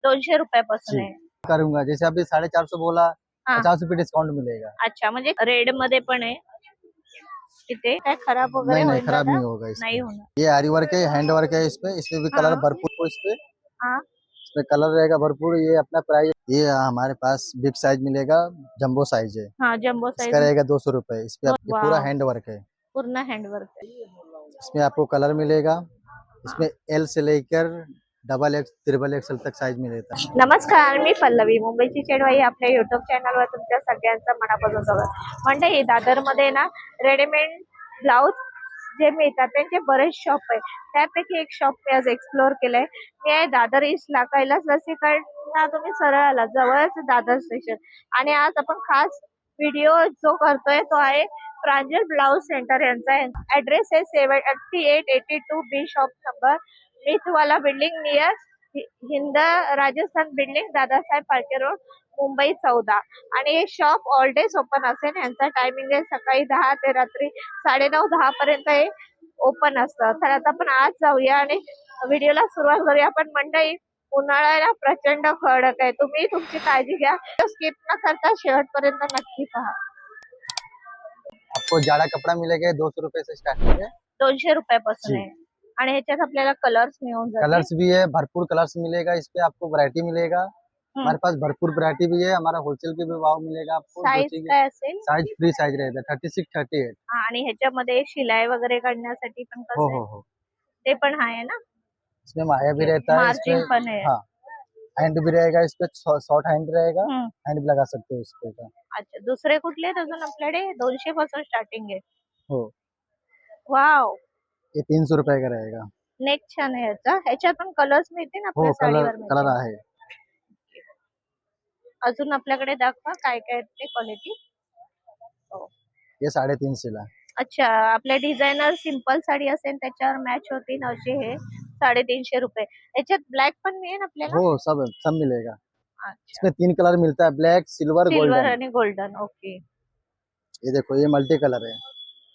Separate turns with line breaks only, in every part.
200 रुपयापासून
जी
आहे.
करूंगा, जैसे अभी 450 बोला,
हा
50 रुपये डिस्काउंट मिलेगा।
अच्छा, म्हणजे रेड मध्ये पण आहे. इथे काय खराब वगैरे
नहीं नहीं
होईल
खराब
दादा?
नहीं होगा
नाही
इसमें।
होणार.
ये आरी वर्क है, हैंड वर्क है इसमें, इसमें भी कलर
हाँ
भरपूर हो इसपे,
हाँ
इसमें कलर रहेगा भरपूर। ये अपना प्राइस, ये हमारे पास बिग साइज मिलेगा, जंबो साइज है,
हाँ जम्बो
इसका
साइज।
रहेगा 200 रुपए। इस पे ये पूरा
वाव,
हैंड वर्क है,
पूर्ण हँडवर्क आहे.
इसमें आपको कलर मिलेगा,
हाँ.
इसमें एल से लेकर डबल एक्स ट्रिपल एक्सएल तक साइज मिलेगा।
नमस्कार, मी पल्लवी, मुंबईची चेडवाई आपल्या युट्यूब चॅनलवर तुमच्या सगळ्यांचं मनापासून स्वागत. म्हणजे दादरमध्ये ना रेडीमेड ब्लाऊज जे मिळतात त्यांचे बरेच शॉप आहे. त्यापैकी एक शॉप मी आज एक्सप्लोर केलंय. मी आहे दादर ईस्टला, कैलास रसिकांना तुम्ही सरळ आला, जवळच दादर स्टेशन. आणि आज आपण खास व्हिडिओ जो करतोय तो आहे प्रांजल ब्लाऊज सेंटर यांचा. ऍड्रेस आहे 7882 B shop number, Mithwala building near Hind Rajasthan building, Dadasaheb Phalke road, Mumbai 14. आणि हे शॉप ऑल डेज ओपन असेल. यांचा टायमिंग आहे सकाळी 10 ते रात्री 9:30-10 पर्यंत हे ओपन असतं. तर आता आपण आज जाऊया आणि व्हिडिओला सुरुवात करूया. पण मंडळी, उन्हाळ्याला प्रचंड कडक आहे. तुम्ही तुमची काळजी घ्या, स्किप न करता शेवटपर्यंत नक्की पहा.
आपको जाड़ा कपड़ा मिलेगा 200 रुपए से स्टार्टिंग है।
200 रुपयापासून
जी
आहे. आणि ह्याच्यात आपल्याला कलर्स मिळून जातील.
कलर्स भी है, भरपूर कलर्स मिलेगा, इस पे आपको वैरायटी मिलेगा।
हम्म.
हमारे पास भरपूर वैरायटी भी है, हमारा होलसेल के भी भाव मिलेगा आपको। जो
साईज
चाहिए
काय असेल?
साइज फ्री साइज रहेगा, 36 38।
हा, आणि ह्याच्यामध्ये शिलाई वगैरे काढण्यासाठी पण
हो
कसं आहे?
हो हो,
ते पण आहे ना?
इसमें माया भी रहता है, इसमें
मार्जिन पण आहे.
हाँ हैंड भी रहेगा, इस पे शॉर्ट हैंड रहेगा,
हम्म.
हैंड भी लगा सकते हो इस पे का।
अच्छा, दुसरे कुठले आहेत अजून आपल्याकडे? 200 पासून स्टार्टिंग आहे.
हो,
वाव,
ये 300 रुपए का रहेगा।
नेक छान आहे याचा. ह्याच्यात पण कलर्स मिळतील
हो
आपल्या
कलर
साडीवर
कलर
मिळतील.
आहे।
अजून आपल्याकडे दाखवा काय काय आहेत ते क्वालिटी.
ये 350 ला।
अच्छा, आपल्या डिझायनर सिंपल साडी असेल त्याच्यावर मॅच होतील असे हे 350 रुपये. याच्यात ब्लॅक पण मिळेल आपल्याला?
हो सब सब मिलेगा,
अच्छा,
इसमें 3 कलर मिलता है, ब्लैक सिल्वर
सिल्वर
गोल्डन।
आणि गोल्डन. ओके.
ये देखो ये मल्टी कलर है,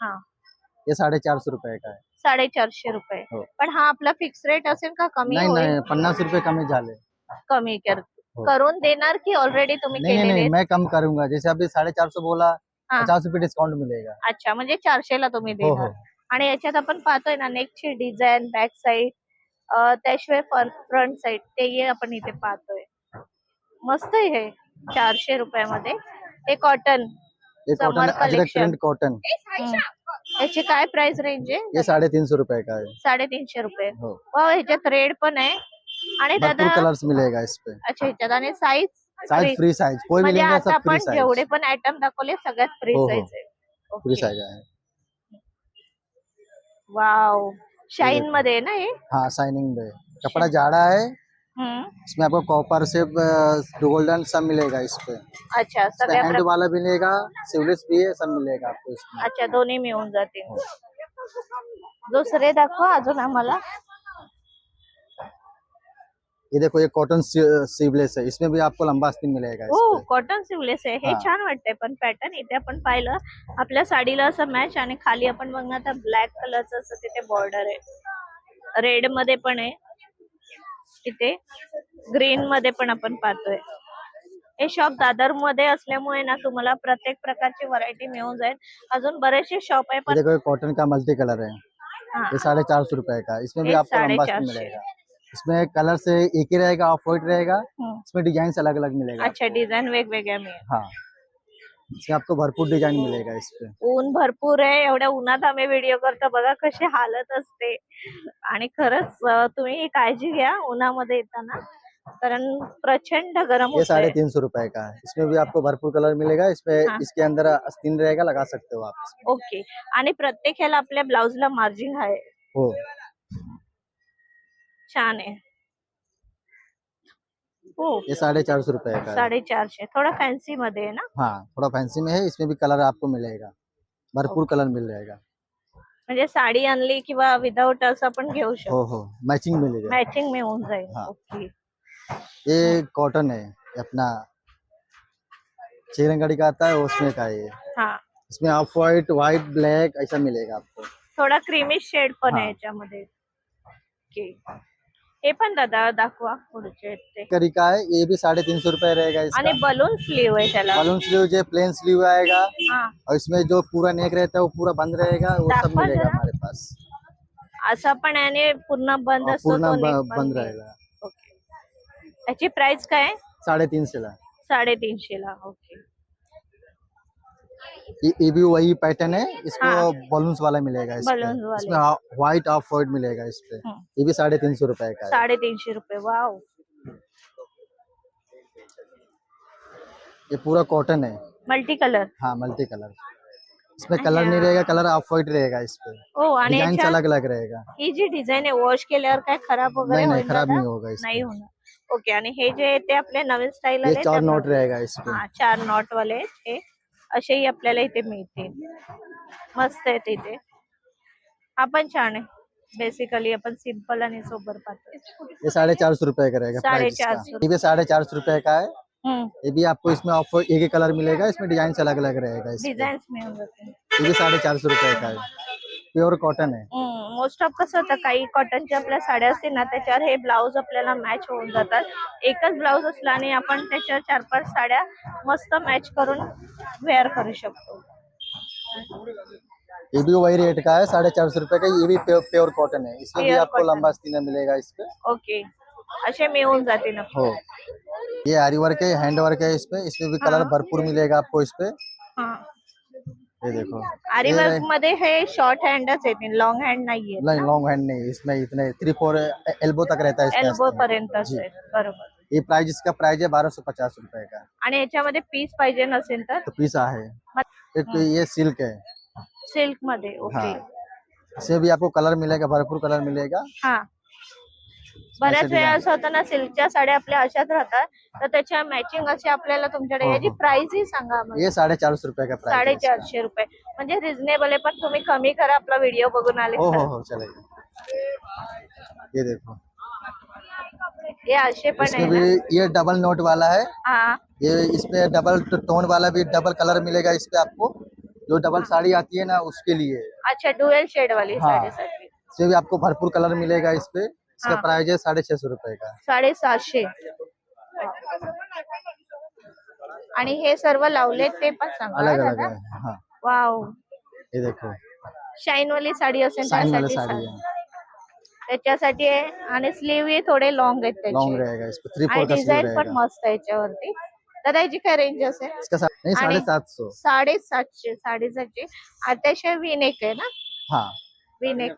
हा,
ये 450 रुपए का है।
450 रुपये.
हो
पण हा आपला फिक्स रेट असेल का कमी
नहीं
होईल?
नहीं 50 रुपए कमी झाले।
कमी
हो।
करून देणार की ऑलरेडी तुम्ही
नहीं नहीं
केलेले
नहीं
आहेत?
मैं कम करूंगा, जैसे अभी 450 बोला,
हा,
50 रुपए डिस्काउंट मिलेगा।
अच्छा, म्हणजे 400 ला तुम्ही
हो
देणार.
हो
आणि याच्यात आपण पाहतोय ना नेकची डिझाईन, बॅक साईड, त्याशिवाय फ्रंट साईड, तेही आपण इथे पाहतोय. मस्त आहे हे 400 रुपयामध्ये. हे कॉटन
ये कॉटन
समर
अजरक
कलेक्शन.
प्रिंट कॉटन,
याची काय प्राइस रेंज आहे?
ये 350 रुपए का है।
350 रुपये.
हो
वा, ह्याच्यात रेड पण आहे. आणि
भरपूर
दादा,
कलर्स मिलेगा इस पे,
अच्छा, ह्याच्यात आणि साईज
साइज फ्री साइज, कोई भी
म्हणजे
लेंगे
आता
सब फ्री
आपण जेवढे
साइज।
पण आयटम दाखवले सगळ्यात फ्री
हो हो
साईज आहे.
Free
okay.
साइज है।
वाव, शाइन मध्ये आहे ना हे?
हाँ शाइनिंग में, कपड़ा जाड़ा है,
हम्म.
इसमें आपको कॉपर से गोल्डन सब मिलेगा इस पे।
अच्छा,
इसमें
सगळ्या
हैंड वाला भी मिलेगा, सिवलेस भी है, सब मिलेगा आपको इसमें।
अच्छा, दोन्ही मिळून जातील.
हो।
दुसरे दाखवा अजून आम्हाला.
ये देखो ये कॉटन सीवलेस है, इसमें भी आपको लंबा आस्तीन मिलेगा इस
हो,
पे।
कॉटन सिवलेस आहे. हे
हा।
छान वाटतंय पण पॅटर्न. इथे आपण पाहिलं आपल्या साडीला असं मॅच, आणि खाली आपण बघणार तर ब्लॅक कलरचं असं तिथे बॉर्डर आहे. रेड मध्ये पण आहे, तिथे ग्रीन मध्ये पण आपण पाहतोय. हे शॉप दादर मध्ये असल्यामुळे ना तुम्हाला प्रत्येक प्रकारची व्हरायटी मिळून जाईल. अजून बरेचसे शॉप आहे
ये
पण.
देखो ये कॉटन का मल्टी कलर है,
हाँ,
ये 450 रुपए का, इसमें भी
ये
आपको लंबा आस्तीन
450.
मिलेगा। इसमें कलर से एक ही रहेगा, ऑफ व्हाइट रहेगा,
हम्म.
इसमें डिजाइन अलग अलग मिलेगा।
अच्छा, डिझाईन वेगवेगळ्या मिळेल.
हाँ इसमें आपको भरपूर डिजाइन मिलेगा इस पे।
ऊन भरपूर आहे. एवढ्या उन्हात आम्ही व्हिडिओ करतो, बघा कशी हालत असते. आणि खरंच तुम्ही काळजी घ्या उन्हामध्ये येताना, कारण प्रचंड गरम
ये
होतंय.
350 रुपए का है, इसमें भी आपको भरपूर कलर मिलेगा, इसमें
हाँ.
इसके अंदर आस्तीन रहेगा, लगा सकते हो आप इसमें।
ओके. आणि प्रत्येक ह्याला आपल्या ब्लाउजला मार्जिन आहे.
हो
छान आहे. हो,
ये 450 रुपए का है।
450. थोडा फॅन्सी मध्ये आहे ना?
हाँ थोड़ा फैंसी में है, इसमें भी कलर आपको मिलेगा, भरपूर कलर मिल जाएगा।
म्हणजे साडी आणली किंवा विदाऊट असं आपण घेऊ
हो
शकतो.
हो मैचिंग मिलेगा।
मॅचिंग मिळून जाईल.
हाँ।
ओके.
ये कॉटन है, अपना चिरंगड़ी का आता है उसमें का है ये,
हा,
इसमें ऑफ व्हाइट व्हाइट ब्लैक ऐसा मिलेगा आपको।
थोडा क्रीमी शेड पण आहे
हाँ
याच्यामध्ये. ओके. हे पण दादा दाखवा पुढचे आहेत ते.
करी का है, ये भी 350 रुपए रहेगा
आणि
इसका।
बलून स्लीव आहे त्याला.
बलून स्लीव जो प्लेन स्लीव आएगा,
हा
और इसमें जो पूरा नेक रहता है वो पूरा बंद रहेगा, वो सब
दाखवा
मिलेगा
जरा.
हमारे पास।
असा पण आहे आणि पूर्ण बंद
और
असतो
पूर्ण
तो neck पण
बंद
नाही.
रहेगा।
ओके. याची प्राइस काय आहे?
350 ला।
350 ला. ओके.
ये भी वही पैटर्न है, इसको
हाँ।
बलून्स वाला मिलेगा इसमें।
बलून्स वाले।
इसमें व्हाइट ऑफ व्हाइट मिलेगा इस पे। ये भी 350 रुपए का है।
350 रुपये. वाव.
ये पूरा कॉटन है।
Multi colour.
हाँ, मल्टी कलर। इसमें कलर नहीं रहेगा, कलर ऑफ व्हाइट रहेगा इस पे।
ओ आणि
डिजाइन
याच्यात
अलग अलग रहेगा।
ही जी डिझाईन आहे वॉश केल्यावर काय खराब वगैरे
नहीं नहीं,
होईल
खराब
दादा?
नहीं होगा इसमें।
नाही होणार. ओके. आणि हे जे आहे ते आपले नवीन स्टाईल
ये
आले
4 नोट रहेगा इस पे।
हा 4 नॉट वाले हे असेही आपल्याला इथे मिळतील. मस्त आहे इथे. हा पण छान आहे. बेसिकली आपण सिंपल आणि सोबर पाहतो.
ये 450 रुपए का रहेगा प्राइस इसका।
450
ये भी 450 रुपए का है।
हम्म.
ये भी आपको इसमें ऑफ एक ही कलर मिलेगा, इसमें डिजाइन अलग अलग रहेगा इस पे।
डिझाईन्स मिळून जाते.
ये भी 450 रुपए का है। प्योर कॉटन है।
मोस्ट ऑफ कसं होतं काही कॉटनच्या आपल्या साड्या असतील ना त्याच्यावर हे ब्लाऊज आपल्याला मॅच होऊन जातात. एकच ब्लाऊज असला आणि आपण त्याच्यावर 4-5 साड्या मस्त मॅच करून वेअर करू शकतो.
ये भी वही रेट का है, 450 रुपए का। ये भी प्योर कॉटन है। इसमें भी
Pure
आपको
cotton।
लंबा आस्तीन मिलेगा इस पे।
ओके. असे मिळून जातील.
हो। ये आरी वर्क है, हैंड वर्क है इस पे। इसमें भी कलर
हाँ।
भरपूर मिलेगा आपको इस पे।
हा.
ये देखो।
आरी
ये
वर्क मध्ये हे शॉर्ट हँडच येतील, लॉंग हँड नाहीये.
नहीं, लॉन्ग हैंड नहीं, इसमें इतने 3-4 एल्बो तक रहता है इसका
एल्बो
आस्तीन।
पर्यंत
जी।
आहे. बरोबर.
ये प्राइस, इसका प्राइस है 1250 रुपए का।
आणि याच्यामध्ये पीस पाहिजे नसेल तर
तो पीसा है। एक तो ये सिल्क है।
सिल्क मध्ये. ओके.
हाँ, इसमें भी आपको कलर मिलेगा, भरपूर कलर मिलेगा।
हा. बऱ्याच
ऐसे
वेळा
डिझाईन।
असं होतं ना सिल्कच्या साड्या आपल्या अशाच राहतात तर त्याच्या मॅचिंग असे आपल्याला तुमच्याकडे
हो,
याची
हो।
प्राइस ही सांगा आम्हाला.
ये 450 रुपए का प्राइस है इसका।
450 रुपये म्हणजे रिझनेबल आहे पण तुम्ही कमी करा आपला व्हिडिओ बघून आले
हो हो
तर.
हो, चलेगा। ये देखो,
हे असे पण
इसमें
आहे
भी
ना.
ये डबल नोट वाला है।
हा.
ये इसमें डबल टोन वाला भी डबल कलर मिलेगा इस पे आपको। जो डबल साड़ी आती है ना उसके लिए।
अच्छा डुएल शेड वाली
हाँ।
साडीसाठी.
इसमें भी आपको भरपूर कलर मिलेगा इस पे। इसका
हाँ।
प्राइस है 650 रुपए का।
750. आणि हे सर्व लावले ते पण सांगा
अलग अलग
दादा.
है। हाँ,
वाव.
ये देखो,
शाईन वाली साडी असेल
साइन वाला
त्यासाठी
साड़ी
सांगा.
है।
त्याच्यासाठी आहे आणि स्लीव ही थोडे लॉंग आहेत
लॉन्ग
त्याचे.
रहेगा इस पे, 3/4
आणि
का स्लीव
डिझाईन पण
रहेगा।
मस्त आहे याच्यावरती. दादा याची काय रेंज असेल?
इसका नहीं,
आणि
750।
750. 750. अतिशय विनेक आहे ना.
हाँ
विनेक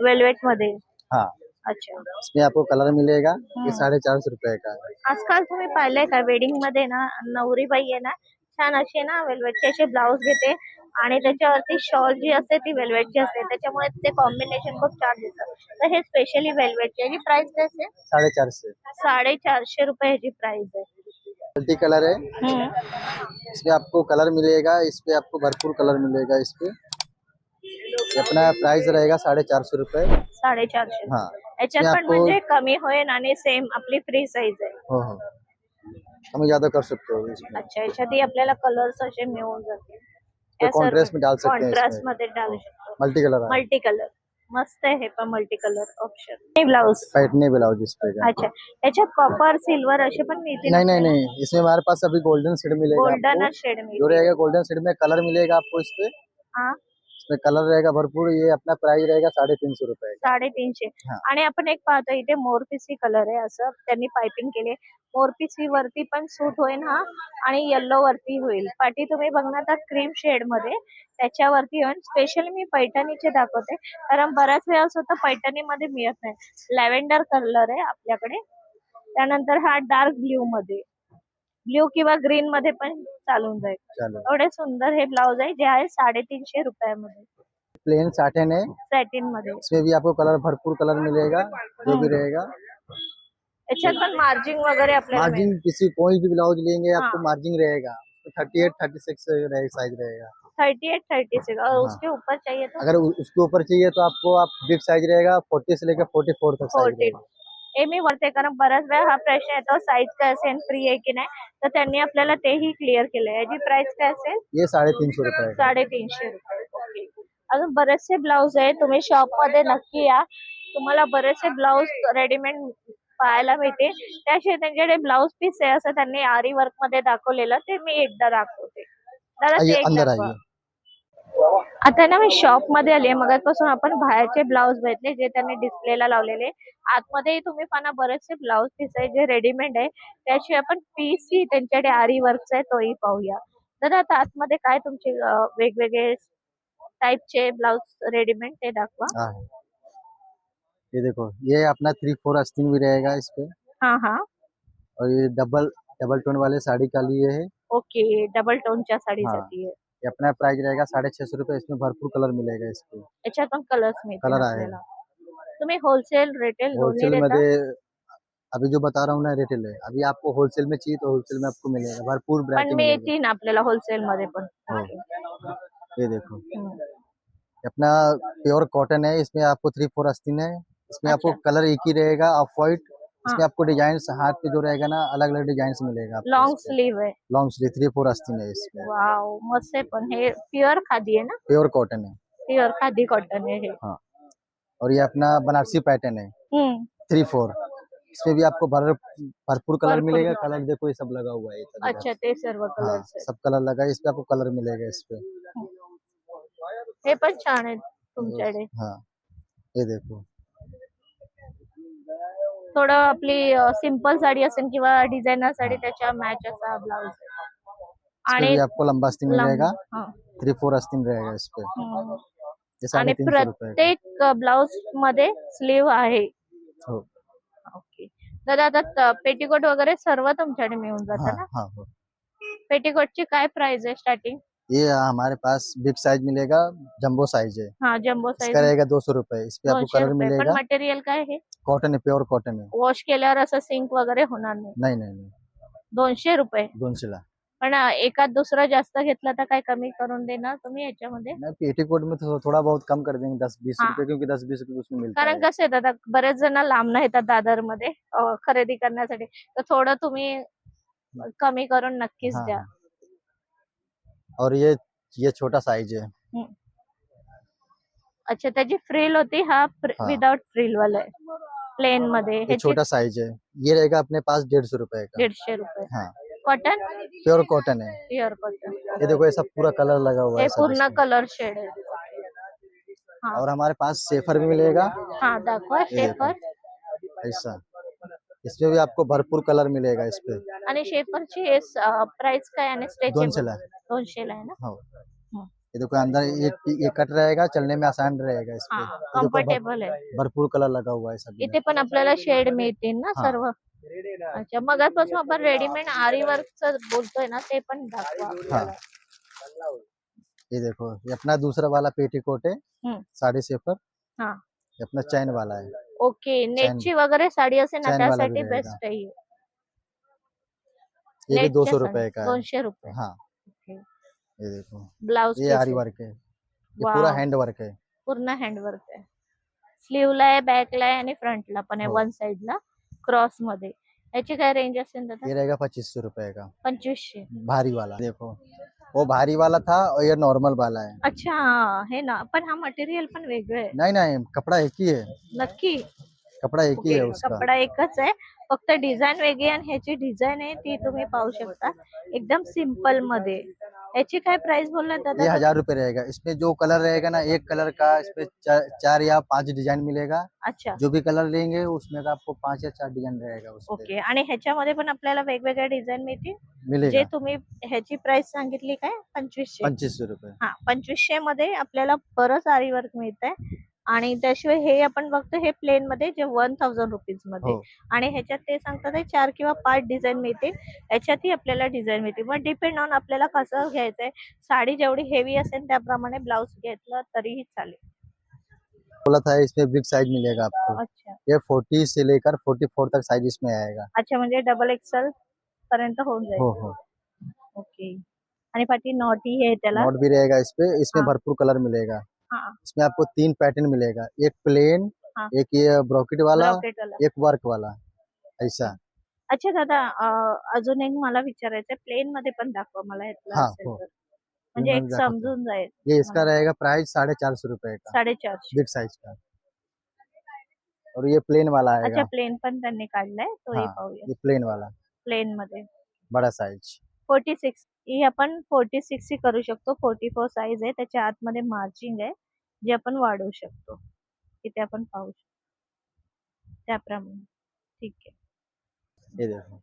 वेल्वेट मध्ये.
हाँ,
अच्छा.
इसमें आपको कलर मिलेगा। ये
हम्म.
450 रुपए का है।
आजकाल तुम्ही पाहिलंय का वेडिंग मध्ये ना नवरीबाई आहे ना छान असे ना वेल्वेटचे असे ब्लाऊज घेते आणि त्याच्यावरती शॉल जी असते ती वेल्वेटची असते त्याच्यामुळे ते कॉम्बिनेशन खूप छान दिसतं. तर हे स्पेशली वेल्वेटची. याची प्राइस काय असेल?
450।
450 रुपये ह्याची प्राइस आहे.
मल्टी कलर है।
हम्म.
इसमें आपको कलर मिलेगा, इस पे आपको भरपूर कलर मिलेगा इस पे। ये अपना प्राइस रहेगा 450 रुपए।
450.
हाँ,
याच्यात
इसमें
पण
आपको
म्हणजे कमी होईल आणि सेम आपली फ्री साईज आहे.
हो हो, हम ज्यादा कर सकते हो इसमें।
अच्छा. याच्यातही आपल्याला कलर्स असे मिळून जातील.
तो कॉन्ट्रास्ट में डाल सकते हैं
कॉन्ट्रास्ट
इसमें।
मध्ये डालू शकतो.
मल्टी कलर है।
मल्टी कलर मस्त आहे हे पण मल्टी कलर ऑप्शन. हे ब्लाऊज.
पैटर्न ब्लाउज इस पे का।
अच्छा. याच्यात कॉपर सिल्वर असे पण मिळतील.
नहीं नहीं नहीं, इसमें हमारे पास अभी गोल्डन शेड मिलेगा
गोल्डन
आपको।
शेड
जो
मिळतील.
रहेगा गोल्डन शेड में कलर मिलेगा आपको इस पे।
हा.
इसमें कलर रहेगा भरपूर। ये अपना प्राइस रहेगा 350 रुपए का।
350.
हाँ।
आणि आपण एक पाहतो इथे मोरपिसी कलर आहे असं त्यांनी पाइपिंग केले. मोरपिसी वरती पण सूट होईल हा आणि येल्लो वरती होईल. पाठी तुम्ही बघणार तर क्रीम शेड मध्ये त्याच्यावरती होईल. स्पेशली मी पैठणीचे दाखवते कारण बऱ्याच वेळा असं होतं पैठणी मध्ये मिळत नाही. लॅव्हेंडर कलर आहे आपल्याकडे. त्यानंतर हा डार्क ब्ल्यू मध्ये, ब्ल्यू किंवा ग्रीन मध्ये पण चालून जाईल.
चलो,
एवढे सुंदर हे ब्लाउज आहे जे आहे 350 रुपयामध्ये
प्लेन साटन है।
सॅटिन मध्ये.
इसमें भी आपको कलर भरपूर कलर मिलेगा, जो भी रहेगा।
याच्यात पण मार्जिन वगैरे आपल्याला मिळेल.
मार्जिन किसी कोई भी ब्लाउज लेंगे
हाँ।
आपको मार्जिन रहेगा। 38-36 साइज रहेगा।
38, 36 और
हाँ।
उसके ऊपर चाहिए तो
अगर उसके ऊपर चाहिए तो आपको आप बिग साइज रहेगा, 40 से लेकर 44 तक साइज
40.
रहेगा।
हे मी वरते कारण बऱ्याच वेळा हा प्रश्न येतो साईज काय असेल फ्री आहे की नाही तर त्यांनी आपल्याला तेही क्लिअर केलंय. याची प्राइस काय असेल?
ये 350 रुपए का।
350 रुपये. ओके. अजून बरेचसे ब्लाऊज आहे तुम्ही शॉप मध्ये नक्की या तुम्हाला बरेचसे ब्लाऊज रेडीमेड पाहायला मिळते. त्याशिवाय त्यांच्याकडे ब्लाऊज पीस आहे असं त्यांनी आरी वर्क मध्ये दाखवलेलं, ते मी एकदा दाखवते. दादा
आइए
ते एक
अंदर
दाखवा.
आइए।
आता ना मी शॉप मध्ये आली आहे. मगाचपासून आपण बाहेरचे ब्लाऊज बघितले जे त्यांनी डिस्प्लेला लावलेले. आतमध्ये तुम्ही पाहा बरेचसे ब्लाऊज पीस आहे जे रेडीमेड आहे. त्याशिवाय आपण पीस ही त्यांच्याकडे आरी वर्कचा आहे तोही पाहूया. दादा आता आतमध्ये काय तुमचे वेगवेगळे टाइपचे ब्लाऊज रेडीमेड ते दाखवा.
हाँ, ये देखो, ये अपना 3/4 आस्तीन भी रहेगा इस पे।
हाँ हाँ
और ये डबल डबल टोन वाले साड़ी का लिए है।
ओके. डबल टोनच्या
हाँ,
साडीसाठी आहे.
ये अपना प्राइस रहेगा 650 रुपये। इसमें भरपूर कलर मिलेगा इसके।
याच्यात पण कलर्स मिळतील
कलर आहे
आपल्याला. तुम्ही होलसेल रिटेल दोन्ही
होलसेल
देता?
मध्ये अभी जो बता रहा हूँ ना रिटेल है। अभी आपको होलसेल में चाहिए तो होलसेल में आपको मिलेगा, भरपूर
पण
वैरायटी
मी
मिलेगा।
येते ना आपल्याला होलसेल मध्ये पण.
हो,
ओके.
ये देखो,
हम्म.
ये अपना प्योर कॉटन है। इसमें आपको 3/4 आस्तीन है। इसमें आपको
अच्छा.
कलर एक ही रहेगा, ऑफ व्हाइट।
हाँ
इसमें आपको डिजाइन हाथ पे जो रहेगा ना, अलग अलग डिजाइन मिलेगा आपको
लॉन्ग
इसपे।
स्लीव आहे.
लॉन्ग स्लीव 3/4 आस्तीन है इसमें।
वाव मस्त आहे. पण हे प्युअर खादी आहे ना?
प्योर कॉटन है।
प्युअर खादी कॉटन आहे हे.
हाँ, और ये अपना बनारसी पैटर्न है
हम्म.
3/4। इसमें भी आपको भरपूर कलर
भरपूर.
मिलेगा। कलर देखो ये सब लगा हुआ है, ये सब इधर।
अच्छा ते सर्व
हाँ,
कलर्स आहेत.
सब कलर लगा है। इस पे आपको कलर मिलेगा इस पे।
हे पण छान आहे तुमच्याकडे.
हाँ, ये देखो,
थोडं आपली सिंपल साडी असेल किंवा डिझायनर साडी
हाँ,
त्याच्या मॅच असा ब्लाउज
इस पे
आणि
भी आपको लंबा आस्तीन
लांब.
मिलेगा।
हा.
3/4 आस्तीन रहेगा इस पे।
हम्म.
ये
आणि
350 रुपए का।
प्रत्येक ब्लाउज मध्ये स्लीव आहे.
हो,
ओके. दादा आता पेटीकोट वगैरे सर्व तुमच्याकडे मिळून जातं
हाँ
ना?
हाँ हो।
पेटीकोटची काय प्राइस आहे स्टार्टिंग?
ये हमारे पास बिग साइज मिलेगा, जंबो साइज है।
हा जम्बो
इसका
साइज
रहेगा 200 रुपए। इस पे आपको
200
कलर
रुपये. पण
मिलेगा।
मटेरियल काय आहे?
कॉटन है, प्योर कॉटन है।
वॉश केल्यावर असं सिंक वगैरे होणार नाही.
नहीं नहीं नहीं,
200 रुपये.
200 ला।
पण एकात दुसरा जास्त घेतला तर काय कमी करून देणार तुम्ही याच्यामध्ये?
नहीं, पेटीकोट में तो थोड़ा बहुत कम कर देंगे, 10-20
हा.
रुपए, क्योंकि 10-20 रुपए उसमें मिलता
कारण
है।
कसं आहे दादा बरेच जण लांब येतात दादर मध्ये खरेदी करण्यासाठी. तर थोडं तुम्ही कमी करून नक्कीच
हाँ
द्या.
हाँ। और ये छोटा साइज है।
हम्म. अच्छा त्याची फ्रिल होती. हा
हाँ,
विदाउट फ्रिल वाला आहे प्लेन मध्ये.
ये
ह्याची
छोटा साइज है। ये रहेगा अपने पास 150 रुपए का।
150 रुपये.
हाँ,
कॉटन
प्योर कॉटन है।
Pure cotton.
ये देखो, ये सब पूरा कलर लगा हुआ
हे
है सब
पूर्ण
इसमें।
कलर शेड आहे. हा
और हमारे पास सेफर भी मिलेगा।
हा दाखवा
ये देखो,
शेफर.
ऐसा। इसमें भी आपको भरपूर कलर मिलेगा इस पे।
आणि शेफरची प्राइस काय आणि
200
स्ट्रेचेबल?
ला।
200 ला आहे ना?
हाँ,
हम्म.
ये देखो अंदर ये कट रहेगा, चलने में आसान रहेगा इस पे।
हा
ये देखो
कम्फर्टेबल आहे.
भरपूर कलर लगा हुआ है सब में।
इथे पण आपल्याला शेड मिळतील ना
हाँ,
सर्व? अच्छा मगापासून आपण रेडीमेड आरी वर्कचं बोलतोय ना ते पण दाखवा
हाँ,
आपल्याला.
ये देखो, ये अपना दूसरा वाला पेटीकोट है,
हम्म.
साड़ी सेफर।
हा
ये अपना चैन वाला है।
ओके. नेटची वगैरे साडी असेल ना
चैन वाला भी
त्यासाठी
रहेगा।
बेस्ट आहे.
ये भी 200
नेटच्या
रुपए का है।
200 रुपये.
हाँ,
ओके.
ये देखो,
ब्लाउज
ये
पीस
आरी
आहे.
वर्क है। ये पूरा
वाव
हैंड वर्क है।
पूर्ण हँडवर्क आहे. स्लीवला आहे, बॅकला आहे आणि फ्रंटला पण आहे.
हो।
वन साइडला क्रॉस मध्ये. याची काय रेंज असेल दादा?
ये रहेगा 2500 रुपए का,
2500.
भारी वाला। देखो, वो भारी वाला था और ये नॉर्मल वाला है।
अच्छा हे ना. पण हा मटेरियल पण वेगळं आहे.
नहीं नहीं, कपड़ा एक ही है।
नक्की?
कपड़ा एक ही
ओके.
है उसका।
कपडा एकच आहे. फक्त डिझाईन वेगळी आणि ह्याची डिझाईन आहे ती तुम्ही पाहू शकता. एकदम सिंपल मध्ये. याची काय प्राइस बोलला दादा?
ये 1000 रुपए रहेगा। इसमें जो कलर रहेगा ना, एक कलर का इसमें 4 या 5 डिजाइन मिलेगा।
अच्छा
जो भी कलर लेंगे उसमें का आपको 5 या 4 डिजाइन रहेगा उसपे।
ओके. आणि ह्याच्यामध्ये पण आपल्याला वेगवेगळ्या डिझाईन मिळतील. जे
मिलेगा
तुम्ही ह्याची प्राइस सांगितली काय? 2500.
2500 रुपए।
हा 2500 मध्ये आपल्याला बरंच आरी वर्क मिळत आहे. आणि त्याशिवाय हे आपण बघतो हे प्लेन मध्ये जे 1000 रुपीज मध्ये.
हो,
आणि ह्याच्यात ते सांगतात आहे 4 किंवा 5 डिझाईन मिळतील. याच्यातही आपल्याला डिझाईन मिळतील. मग डिपेंड ऑन आपल्याला कसं घ्यायचंय. साडी जेवढी हेवी असेल त्याप्रमाणे ब्लाउज घेतलं तरीही चालेल.
बोला था इसमें बिग साइज मिलेगा आपको।
अच्छा
ये 40 से लेकर 44 तक साइज इसमें आएगा।
अच्छा म्हणजे डबल एक्सेल पर्यंत होऊन जाईल.
हो हो।
ओके. आणि पाठी नॉटी आहे त्याला.
नॉट भी रहेगा इस पे। इसमें
हाँ
भरपूर कलर मिलेगा।
हा
इसमें आपको 3 पैटर्न मिलेगा, एक प्लेन,
हाँ
एक ये ब्रॉकेट वाला,
ब्रॉकेट वाला.
एक वर्क वाला, ऐसा।
अच्छा दादा अजून एक मला विचारायचं आहे. प्लेन मध्ये पण दाखवा मला ह्यातलं
हाँ
असेल
हो,
तर. म्हणजे
ये
एक
मैं दिखाता हूँ।
समजून जाईल
ये इसका
मला.
रहेगा प्राइस 450 रुपए का,
450.
बिग साइज का। और ये प्लेन वाला
अच्छा,
आएगा।
प्लेन पण त्यांनी काढलाय, तो ही
हाँ,
पाहूया.
ये प्लेन वाला
प्लेन मध्ये
बड़ा साइज।
46 ही आपण 46 ही करू शकतो. 44 साईज आहे. त्याच्या आतमध्ये मार्जिंग आहे, जे आपण वाढवू शकतो. इथे आपण पाहू शकतो त्याप्रमाणे. ठीक आहे.
ये देखो,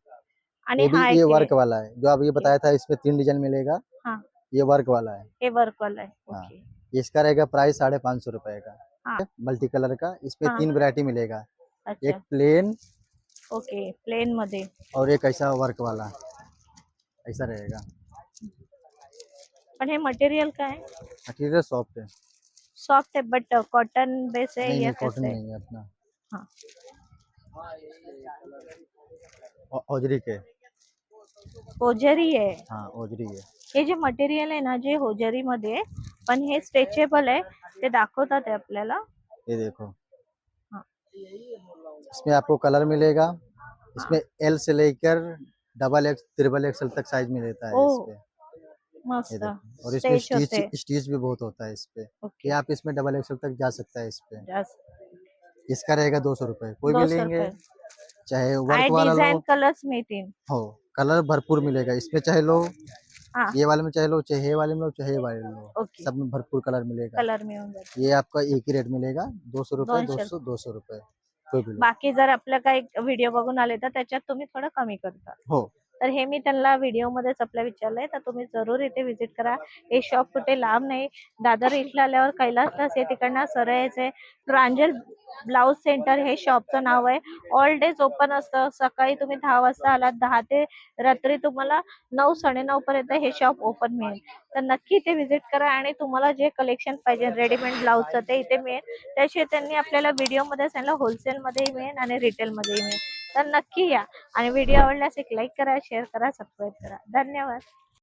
आणि
ये भी
हा
ये
एक आहे.
वर्क वाला है, जो अभी बताया था इसमें 3 डिजाइन मिलेगा,
हाँ,
ये वर्क वाला है।
हे वर्क वाला आहे.
हाँ,
ओके.
इसका रहेगा प्राइस 550 रुपए का,
हाँ,
मल्टी कलर का। इसमें
हाँ.
3 वैरायटी मिलेगा, एक
अच्छा.
Plain
okay. प्लेन मध्ये.
और एक ऐसा वर्क वाला, ऐसा रहेगा।
पण हे मटेरियल काय आहे?
मटेरियल सॉफ्ट है।
सॉफ्ट आहे, बट कॉटन बेस आहे
नहीं
या
नहीं, कॉटन
कसं आहे?
नहीं है अपना,
हाँ.
ओजरी के।
होजरी आहे.
हाँ, ओजरी है।
हे जे मटेरियल आहे ना, जे होजरी मध्ये आहे, पण हे स्ट्रेचेबल आहे, ते दाखवतात आहे आपल्याला.
ये देखो,
हाँ,
इसमें आपको कलर मिलेगा,
हाँ.
इसमें एल से लेकर डबल एक्स ट्रिपल एक्सएल तक साइज मिलता है
ओ,
इसपे। ये
मस्त.
देखो, और इसमें
स्ट्रेच होते.
स्टिच भी बहुत होता है इसपे।
ओके.
ये आप इसमें डबल एक्सएल तक जा सकता है इसपे।
जास्त
इसका रहेगा 200 रुपए, कोई भी
200
लेंगे,
रुपये.
चाहे
आणि
वर्क वाला लो
डिझाईन कलर्स मिळतील.
हो, कलर भरपूर मिलेगा इसमें, चाहे लो
हाँ,
ये वाले में, चाहे लो चाहे ये वाले में लो, चाहे ये वाले में लो,
ओके.
सब में भरपूर कलर मिलेगा।
कलर मिळून जातील.
ये आपका एक ही रेट मिलेगा, 200 रुपए,
200.
200 रुपए, कोई भी लो।
बाकी जर आपल्या काही व्हिडिओ बघून आले तर त्याच्यात तुम्ही थोडं कमी करता.
हो,
तर हे मी त्यांना व्हिडिओमध्येच आपल्या विचारलंय, तर तुम्ही जरूर इथे व्हिजिट करा. हे शॉप कुठे लांब नाही. दादर इथला आल्यावर कैलास या तिकडनं सरळ यायचंय. प्रांजल ब्लाउज सेंटर हे शॉपचं नाव आहे. ऑल डेज ओपन असतं. सकाळी तुम्ही 10 वाजता आलात, 10 ते रात्री तुम्हाला 9 9:30 पर्यंत हे शॉप ओपन मिळेल. तर नक्की इथे व्हिजिट करा आणि तुम्हाला जे कलेक्शन पाहिजे रेडीमेड ब्लाउजचं ते इथे मिळेल. त्याशिवाय त्यांनी आपल्याला व्हिडिओमध्ये सांगितलं होलसेलमध्येही मिळेल आणि रिटेलमध्येही मिळेल. तर नक्की या आणि व्हिडिओ आवडल्यास एक लाईक करा, शेअर करा, सबस्क्राईब करा. धन्यवाद.